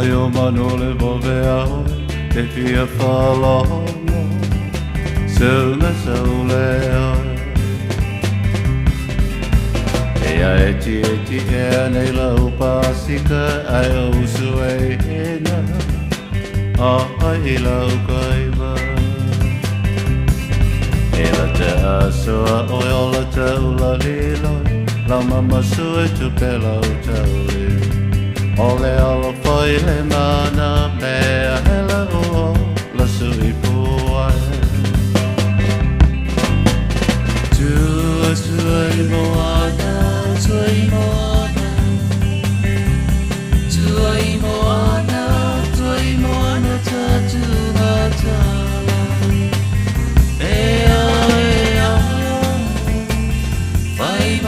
Ai o manole vo vea te fia whalongo Sauna saulea Ea eti ea nei lau pasika Ai o usu e hena Ai lau kaiwa Ela te asoa o ola taula liloi Lau mama sue tupela o tauli Ole ala whai le mana mea hela o la sui puai Tua tua i moana, tua i moana